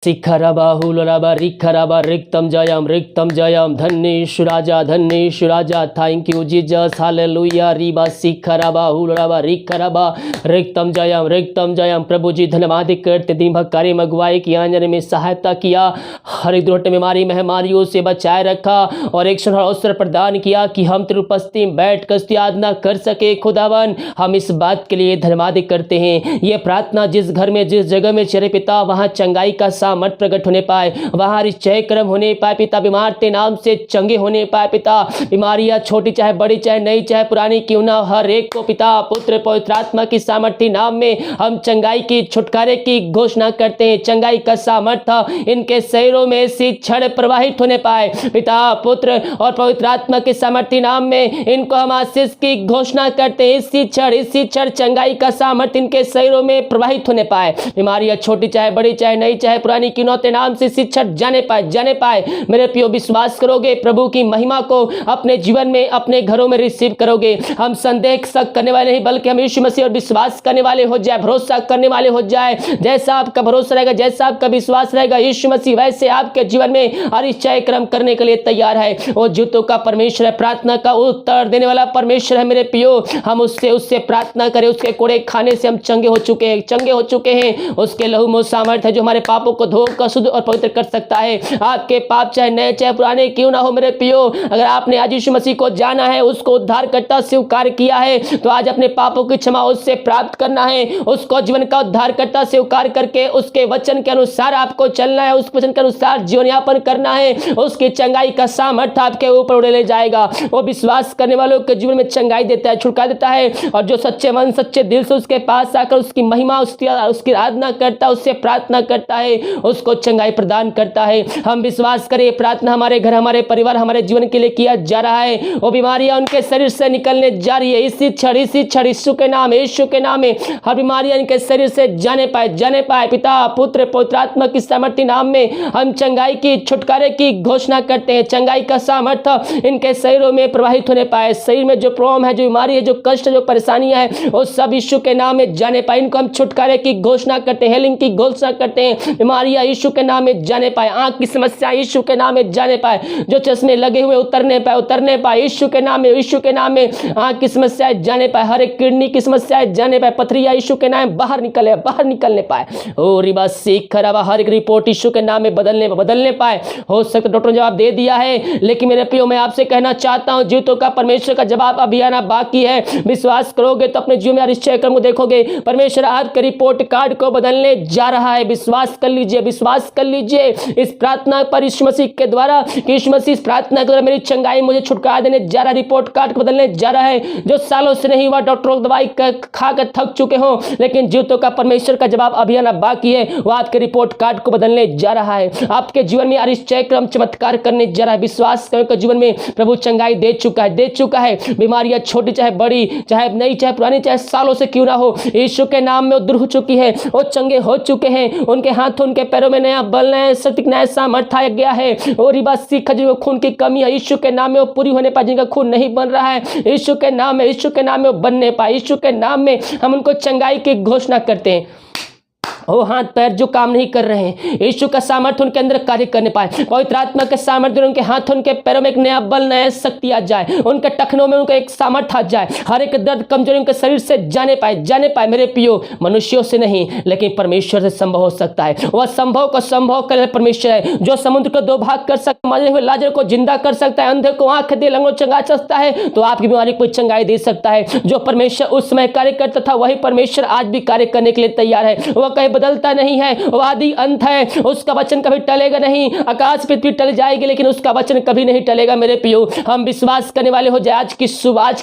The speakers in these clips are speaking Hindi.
शिखरबाहुलरबा रिखरबा रिक्तम जयम धन्येशु राजा। Thank you Jesus, hallelujah. रिबा शिखरबाहुलरबा रिखरबा रिक्तम जयम। प्रभु जी धन्यवाद करते दिन भर कार्य में अगुवाई किया, आने में सहायता किया, हर दुर्घट बीमारी महामारियों से बचाए रखा और एक सुनहरा अवसर प्रदान किया कि हम तेरी उपस्थिति में बैठ कर आराधना कर सके। खुदावन हम इस बात के लिए धन्यवाद करते हैं। ये प्रार्थना जिस घर में जिस जगह में चले पिता, वहाँ चंगाई का सामर्थ प्रकट होने पाए, वहाँ निश्चय कर्म होने पाए पिता, बीमार ते नाम से चंगे होने पाए पिता। बीमारियां छोटी चाहे बड़ी चाहे नई चाहे पुरानी क्यों ना, हर एक को पिता पुत्र पवित्र आत्मा की सामर्थ्य नाम में हम चंगाई की छुटकारे की घोषणा करते हैं। चंगाई का सामर्थ्य इनके शरीरों में इसी क्षण प्रवाहित होने पाए पिता पुत्र और पवित्र आत्मा के सामर्थ्य नाम में इनको हम आशीष की घोषणा करते हैं। इसी क्षण चंगाई का सामर्थ्य इनके शरीरों में प्रवाहित होने पाए। बीमारियां छोटी चाहे बड़ी चाहे नई चाहे पुरानी किनौते नाम से शिक्षक जाने पाए। मेरे प्रियो विश्वास करोगे, प्रभु की महिमा को अपने जीवन में अपने घरों में रिसीव करोगे। हम संदेह शक करने वाले नहीं, बल्कि हम यीशु मसीह और विश्वास करने वाले हो जाए, भरोसा करने वाले हो जाए। जैसा आपका भरोसा रहेगा, जैसा आपका विश्वास रहेगा, यीशु मसीह वैसे आपके जीवन में अरिचय क्रम करने के लिए तैयार है। वो जूतों का परमेश्वर है, प्रार्थना का उत्तर देने वाला परमेश्वर है। मेरे प्रियो हम उससे प्रार्थना करें। उसके कोड़े खाने से हम चंगे हो चुके हैं। उसके लहू में सामर्थ है जो हमारे पापों को धोकर शुद्ध और पवित्र कर सकता है। आपके पाप चाहे नए चाहे पुराने क्यों ना हो मेरे प्रियो, अगर आपने आज यीशु मसीह को जाना है, उसको उद्धारकर्ता स्वीकार किया है, तो आज अपने पापों की क्षमा उससे प्राप्त करना है। उसको जीवन का उद्धारकर्ता स्वीकार करके उसके वचन के अनुसार आपको चलना है, उस वचन के अनुसार जीवन यापन करना है। उसकी चंगाई का सामर्थ्य आपके ऊपर उड़े ले जाएगा। वो विश्वास करने वालों के जीवन में चंगाई देता है, छुटकारा देता है। और जो सच्चे मन सच्चे दिल से उसके पास आकर उसकी महिमा उसकी आराधना करता है, उससे प्रार्थना करता है, उसको चंगाई प्रदान करता है। हम विश्वास करें, प्रार्थना हमारे घर हमारे परिवार हमारे जीवन के लिए किया जा रहा है। वो बीमारियां उनके शरीर से निकलने जा रही है। इसी क्षण यीशु के नाम में हर बीमारियां इनके शरीर से जाने पाए पिता पुत्र पवित्र आत्मा की सामर्थ्य नाम में हम चंगाई की छुटकारे की घोषणा करते हैं। चंगाई का सामर्थ्य इनके शरीरों में प्रवाहित होने पाए। शरीर में जो प्रॉब्लम है, जो बीमारी है, जो कष्ट है, जो परेशानियां है, वो सब यीशु के नाम में जाने पाए। इनको हम छुटकारे की घोषणा करते हैं, हेलिंग की घोषणा करते हैं। बीमारियां यीशु के नाम में जाने पाए। आंख की समस्या यीशु के नाम में जाने पाए। जो चश्मे लगे हुए उतरने पाए यीशु के नाम में आंख की समस्या जाने पाए। हर एक किडनी की समस्या जाने पाए। पथरियां यीशु के नाम में बाहर निकलने पाए। ओ रिबा सीखरबा हर एक रिपोर्ट यीशु के नाम में बदलने पाए। हो सकता डॉक्टर ने जवाब दे दिया है, लेकिन मेरे प्रियो मैं आपसे कहना चाहता हूं, जीवितों का परमेश्वर का जवाब अभी आना बाकी है। विश्वास करोगे तो अपने जीवन में निश्चय कर्म को देखोगे। परमेश्वर आपके रिपोर्ट कार्ड को बदलने जा रहा है। विश्वास कर लीजिए इस प्रार्थना पर यीशु मसीह के द्वारा, कि यीशु मसीह इस प्रार्थना के द्वारा मेरी चंगाई मुझे छुटकारा देने जा रहा है। रिपोर्ट कार्ड को बदलने जा रहा है। जो सालों से नहीं हुआ, डॉक्टरों दवाई खाकर थक चुके हो, लेकिन जीवितों का परमेश्वर का जवाब अभी आना बाकी है। वो आपके रिपोर्ट कार्ड को बदलने जा रहा है। आपके जीवन में अरिचय क्रम चमत्कार करने जा रहा है। विश्वास करें, जीवन में प्रभु चंगाई दे चुका है। बीमारियां छोटी चाहे बड़ी, चाहे नई चाहे पुरानी, चाहे सालों से क्यों ना हो, यीशु के नाम में वो दूर हो चुकी है। वो चंगे हो चुके हैं। उनके हाथों उनके पैरों में नया बल नया शक्ति नया सामर्थ्य आ गया है। और रिबा सीखा जिनको खून की कमी है, यीशु के नाम में वो पूरी होने पाए। जिनका खून नहीं बन रहा है, यीशु के नाम में वो बनने पाए। यीशु के नाम में हम उनको चंगाई की घोषणा करते हैं। वो हाथ पैर जो काम नहीं कर रहे हैं, यीशु का सामर्थ्य उनके अंदर कार्य करने पाए। पवित्र आत्मा के सामर्थ्य उनके हाथों उनके पैरों में एक नया बल नया शक्ति आ जाए। उनके टखनों में उनका एक सामर्थ्य आ जाए। हर एक दर्द कमजोरी उनके शरीर से जाने पाए। मेरे प्रियो, मनुष्यों से नहीं लेकिन परमेश्वर से संभव हो सकता है। वह संभव को संभव करने वाला परमेश्वर है, जो समुद्र को दो भाग कर सकता है, मरे हुए लाजर को जिंदा कर सकता है, अंधे को आंख दे, लंगड़ों चंगा सकता है, तो आपकी बीमारी को चंगाई दे सकता है। जो परमेश्वर उस समय कार्य करता था, वही परमेश्वर आज भी कार्य करने के लिए तैयार है। वह कहीं बदलता नहीं है, वो आदि अंत है। उसका वचन कभी टलेगा नहीं। आकाश पृथ्वी टल जाएगी, लेकिन उसका वचन कभी नहीं टलेगा। मेरे प्रियो, हम विश्वास करने वाले हो जाए। आज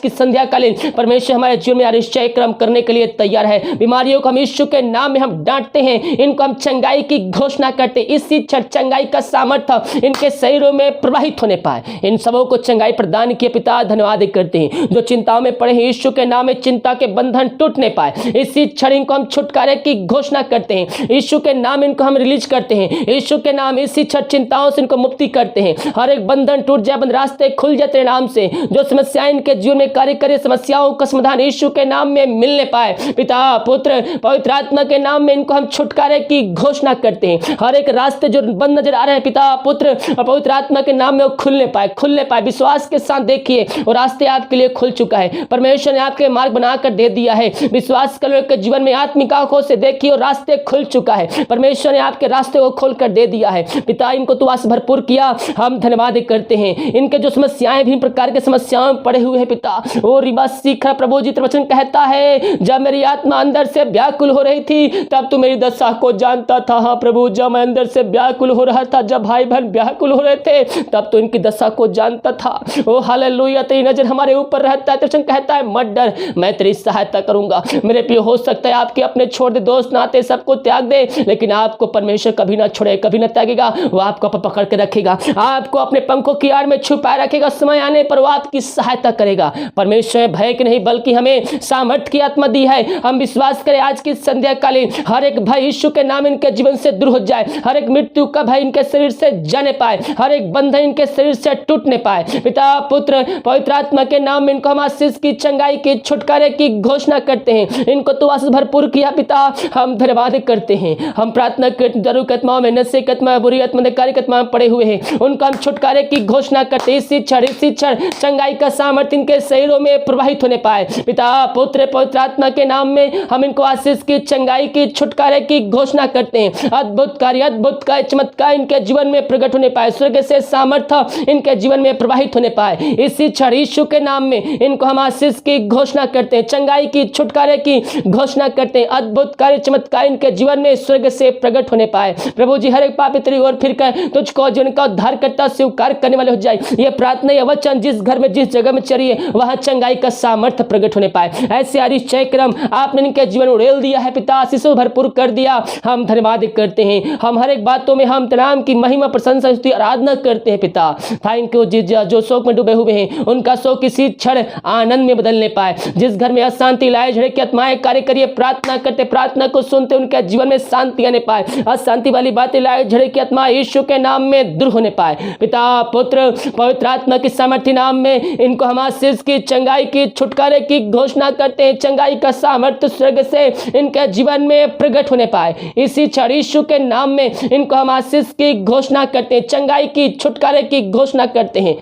की संध्या कालीन परमेश्वर हमारे जीवन में अरिचय क्रम करने के लिए तैयार है। बीमारियों को हम यीशु के नाम में हम डांटते हैं। इनको हम चंगाई की घोषणा करते हैं। इसी क्षण चंगाई का सामर्थ्य इनके शरीरों में प्रवाहित होने पाए। इन सबों को चंगाई प्रदान किए पिता धन्यवाद करते हैं। जो चिंताओं में पड़े हैं, यीशु के नाम में चिंता के बंधन टूटने पाए। इसी क्षण इनको हम छुटकारे की घोषणा करते हैं, यीशु के नाम इनको हम रिलीज करते हैं, यीशु के नाम इसी छठ चिंताओं से इनको मुक्ति करते हैं। हर एक बंधन टूट जाए, बंद रास्ते खुल जाए तेरे नाम से। जो समस्याएं इनके जीवन में कार्य करे, समस्याओं का समाधान यीशु के नाम में मिलने पाए। पिता पुत्र पवित्र आत्मा के नाम में इनको हम छुटकारे की घोषणा करते हैं। हर एक रास्ते जो बंद नजर आ रहे हैं, पिता पुत्र और पवित्र आत्मा के नाम में वो खुलने पाए। विश्वास के साथ देखिए वो रास्ते आपके लिए खुल चुका है। परमेश्वर ने आपके मार्ग बनाकर दे दिया है। विश्वास कर लो के जीवन में आत्मिक आंखों से देखिए वो रास्ते खुल चुका है। परमेश्वर ने आपके रास्ते को खोलकर दे दिया है। पिता इनको तू आज भरपूर किया, हम धन्यवाद करते हैं। इनके जो समस्याएं भी प्रकार के समस्याओं में पड़े हुए हैं पिता, वो रिबा सीखा प्रभु जी वचन कहता है, जब मेरी आत्मा अंदर से व्याकुल हो रही थी तब तू मेरी दशा को जानता था। हाँ प्रभु, जब मैं अंदर से व्याकुल हो रहा था, जब भाई बहन व्याकुल हो रहे थे, तब तो इनकी दशा को जानता था। ओ हालेलुया, तेरी नजर हमारे ऊपर रहता है। वचन कहता है मत डर, मैं तेरी सहायता करूंगा। मेरे प्रिय, हो सकता है आपके अपने छोड़ दे, दोस्त नाते सबको त्याग दे, लेकिन आपको परमेश्वर कभी ना छोड़े, कभी ना त्यागेगा। वो आपको पकड़ के रखेगा, आपको अपने पंखों की आड़ में छुपाए रखेगा। समय आने पर वो आपकी सहायता करेगा। परमेश्वर भय की नहीं बल्कि हमें सामर्थ्य की आत्मा दी है। हम विश्वास करें आज की संध्या कालीन हर एक भय यीशु के नाम इनके जीवन से दूर हो जाए। हर एक मृत्यु का भय इनके शरीर से जाने पाए, हर एक बंधन इनके शरीर से टूटने पाए। पिता पुत्र पवित्र आत्मा के नाम में इनको हम आशीष की, चंगाई की, छुटकारे की घोषणा करते हैं। इनको तो आशीष भरपूर किया पिता, हम धन्यवाद करते हैं। हम प्रार्थना करते जरूर आत्माओं में, नशे की आत्मा, बुरी आत्मा, अधिकारी आत्मा में पड़े हुए हैं, उनका हम छुटकारे की घोषणा करते हैं। इसी क्षण चंगाई का सामर्थ्य इनके शरीरों में प्रवाहित होने पाए। पिता पुत्र पवित्र आत्मा के नाम में हम इनको आशीष की, चंगाई की, छुटकारे की घोषणा करते हैं। अद्भुत कार्य चमत्कार इनके जीवन में प्रकट होने पाए। स्वर्ग से सामर्थ्य इनके जीवन में प्रवाहित होने पाए। इसी क्षण यीशु के नाम में इनको हम आशीष की घोषणा करते हैं, चंगाई की, छुटकारे की घोषणा करते हैं। अद्भुत कार्य चमत्कार इनके जीवन में स्वर्ग से प्रकट होने पाए। प्रभु जी, हर एक पापी तेरी ओर फिरकर तुझको जीवन का उद्धार करता स्वीकार करने वाले हो जाए। ये प्रार्थना, ये वचन जिस घर में, जिस जगह में चलिए, वहां चंगाई का सामर्थ्य प्रकट होने पाए। ऐसे अरिश्चय क्रम आपने इनके जीवन में उड़ेल दिया है पिता, आशीषों भरपूर कर दिया। हम धन्यवाद करते हैं। हम हर एक बातों में हम नाम की महिमा, प्रशंसा, स्तुति, आराधना करते हैं पिता। थैंक यू जीजा, जो शोक में डूबे हुए हैं उनका शोक किसी क्षण आनंद में बदलने पाए। जिस घर में अशांति लाए झड़े की आत्माएं कार्य करिए, प्रार्थना करते, प्रार्थना को सुनते, उनके जीवन में शांति आने पाए। अशांति वाली बातें लाए झड़े की आत्मा यीशु के नाम में दूर होने पाए। पिता पुत्र पवित्र आत्मा की सामर्थ्य नाम में इनको हम आशीष की, चंगाई की, छुटकारे की घोषणा करते हैं। चंगाई का सामर्थ्य स्वर्ग से इनके जीवन में प्रकट होने पाए। इसी क्षण यीशु के नाम में इनको हम आशीष की घोषणा करते हैं, चंगाई की, छुटकारे की घोषणा करते हैं।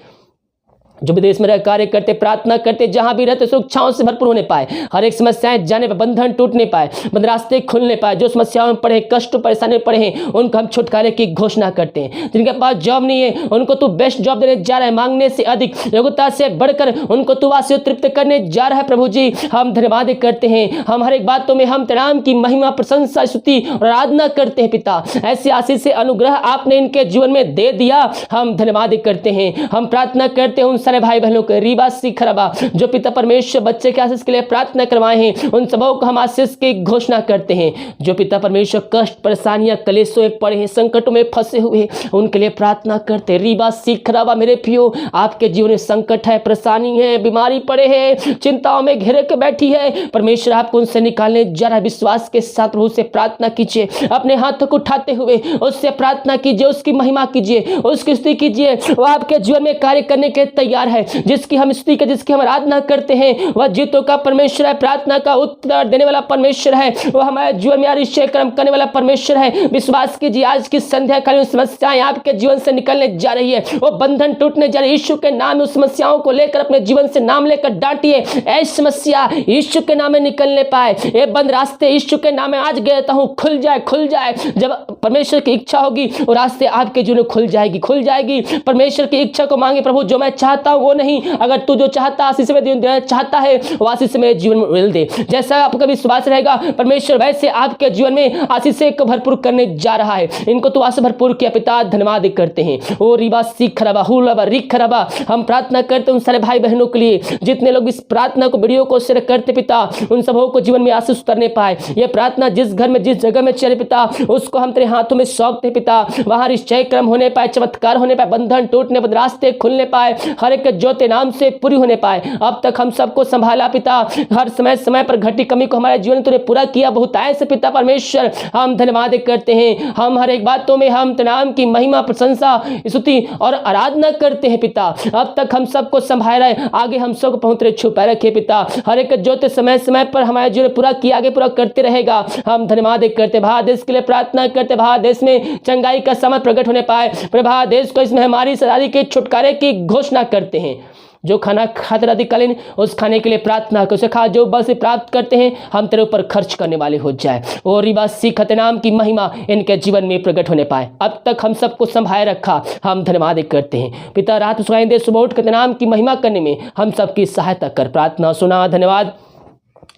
जो विदेश में रह कार्य करते, प्रार्थना करते, जहां भी रहते सुख छांव से भरपूर होने पाए। हर एक समस्याएं जाने पर, बंधन टूटने पाए, बंद रास्ते खुलने पाए। जो समस्याओं में पड़े, कष्ट परेशानी में पड़े हैं, उनको हम छुटकारे की घोषणा करते हैं। जिनके पास जॉब नहीं है उनको तू बेस्ट जॉब देने जा रहा है, मांगने से अधिक, योग्यता से बढ़कर उनको तू आशीष तृप्त करने जा रहा है। प्रभु जी, हम धन्यवाद करते हैं। हम हर एक बातों में हम तेरे नाम की महिमा, प्रशंसा, स्तुति और आराधना करते हैं पिता। ऐसी आशीष से अनुग्रह आपने इनके जीवन में दे दिया, हम धन्यवाद करते हैं। हम प्रार्थना करते हैं उन सारे भाई बहनों को रीबा सीखरबा जो पिता परमेश्वर बच्चे के आशीष के लिए प्रार्थना करवाए हैं, उन सबों को हम आशीष की घोषणा करते हैं। जो पिता परमेश्वर कष्ट, परेशानियां, कलेशों में पड़े हैं, संकटों में फंसे हुए हैं, उनके लिए प्रार्थना करते हैं। रीबा सीखरबा, मेरे प्रियो, आपके जीवन में संकट है, परेशानी है, बीमारी पड़े हैं, चिंताओं में घेरे के बैठी है, परमेश्वर आपको उनसे निकालने जा रहा है। विश्वास के साथ प्रभु से प्रार्थना कीजिए, अपने हाथों को उठाते हुए उससे प्रार्थना कीजिए, उसकी महिमा कीजिए, उसकी स्तुति कीजिए। वो आपके जीवन में कार्य करने के लिए तैयार है। जिसकी हम स्तुति के, जिसकी हम आराधना करते हैं, वह जीतों का परमेश्वर है, प्रार्थना का उत्तर देने वाला परमेश्वर है, वह हमारे जीवन में निश्चय कर्म करने वाला परमेश्वर है। विश्वास कीजिए, आज की संध्या कालीन समस्याएं आपके जीवन से निकलने जा रही है, वो बंधन टूटने जा रही है। यीशु के नाम में उस समस्याओं को लेकर अपने जीवन से नाम लेकर डांटिए। ऐसी समस्या यीशु के नाम में निकलने पाए। ये बंद रास्ते यीशु के नाम में आज कहता हूं खुल जाए, खुल जाए। जब परमेश्वर की इच्छा होगी वो रास्ते आपके जीवन में खुल जाएगी, खुल जाएगी। परमेश्वर की इच्छा को मांगे, प्रभु जो मैं चाहता हूं वो नहीं, अगर तू जो चाहता आशीष में देना चाहता है वो आशीष मेरे जीवन में मिल दे। जैसा आपका विश्वास रहेगा परमेश्वर वैसे आपके जीवन में आशीष को भरपूर करने जा रहा है। इनको तो आशीष भरपूर किया पिता, धन्यवाद करते हैं। ओ रिबा सीखरबा हुलबा रिखरबा, हम प्रार्थना करते हैं उन सारे भाई बहनों के लिए जितने लोग इस प्रार्थना को वीडियो को शेयर करते पिता, उन सबों को जीवन में आशीष उतरने पाए। ये प्रार्थना जिस घर में, जिस जगह में चले पिता, उसको हम तेरे हाथों में सौंपते पिता। वहां निश्चय क्रम होने पाए, चमत्कार होने पाए, बंधन टूटने, रास्ते खुलने पाए। हर एक ज्योति नाम से पूरी होने पाए। अब तक हम सबको संभाला पिता, हर समय समय पर घटी कमी को हमारे जीवन में तूने पूरा किया बहुतायत से पिता परमेश्वर। हम धन्यवाद करते हैं, हम हर एक बातों में हम नाम की महिमा प्रशंसा स्तुति और आराधना करते हैं पिता। अब तक हम सबको संभाला है, आगे हम सबको पहुंच छुपा रखे पिता। हर एक ज्योति समय समय पर हमारे जीवन पूरा किया, आगे पूरा करते रहेगा। हम धन्यवाद करते, भारत देश के लिए प्रार्थना करते, भारत देश में चंगाई का समय प्रकट होने पाए। भारत देश को इस महामारी से आदि के छुटकारे की घोषणा करते हैं। जो खाना खाते अधिकालीन उस खाने के लिए प्रार्थना कर, उसे खा जो बल से प्राप्त करते हैं, हम तेरे ऊपर खर्च करने वाले हो जाए और रिबा सीख नाम की महिमा इनके जीवन में प्रकट होने पाए। अब तक हम सबको संभाए रखा, हम धन्यवाद करते हैं पिता। रात सुनाई दे, सुबह उठ नाम की महिमा करने में हम सबकी सहायता कर, प्रार्थना सुना। धन्यवाद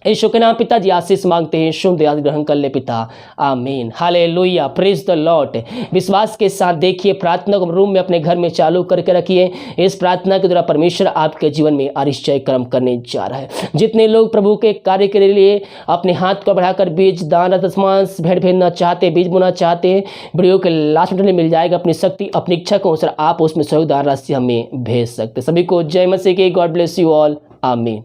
यीशु के नाम पिताजी आशीष मांगते हैं, शुभ दया ग्रहण कर ले पिता, आमीन, हालेलुया, प्रेज द लॉर्ड। विश्वास के साथ देखिए, प्रार्थना को रूम में अपने घर में चालू करके रखिए। इस प्रार्थना के द्वारा परमेश्वर आपके जीवन में आश्चर्य कर्म करने जा रहा है। जितने लोग प्रभु के कार्य के लिए अपने हाथ को बढ़ाकर बीज दान दशमांश भेंट भेजना चाहते, बीज बोना चाहते हैं, वीडियो के लास्ट में मिल जाएगा। अपनी शक्ति अपनी इच्छा को अनुसार आप उसमें सहयोग दान राशि हमें भेज सकते। सभी को जय मसीह की, गॉड ब्लेस यू ऑल, आमीन।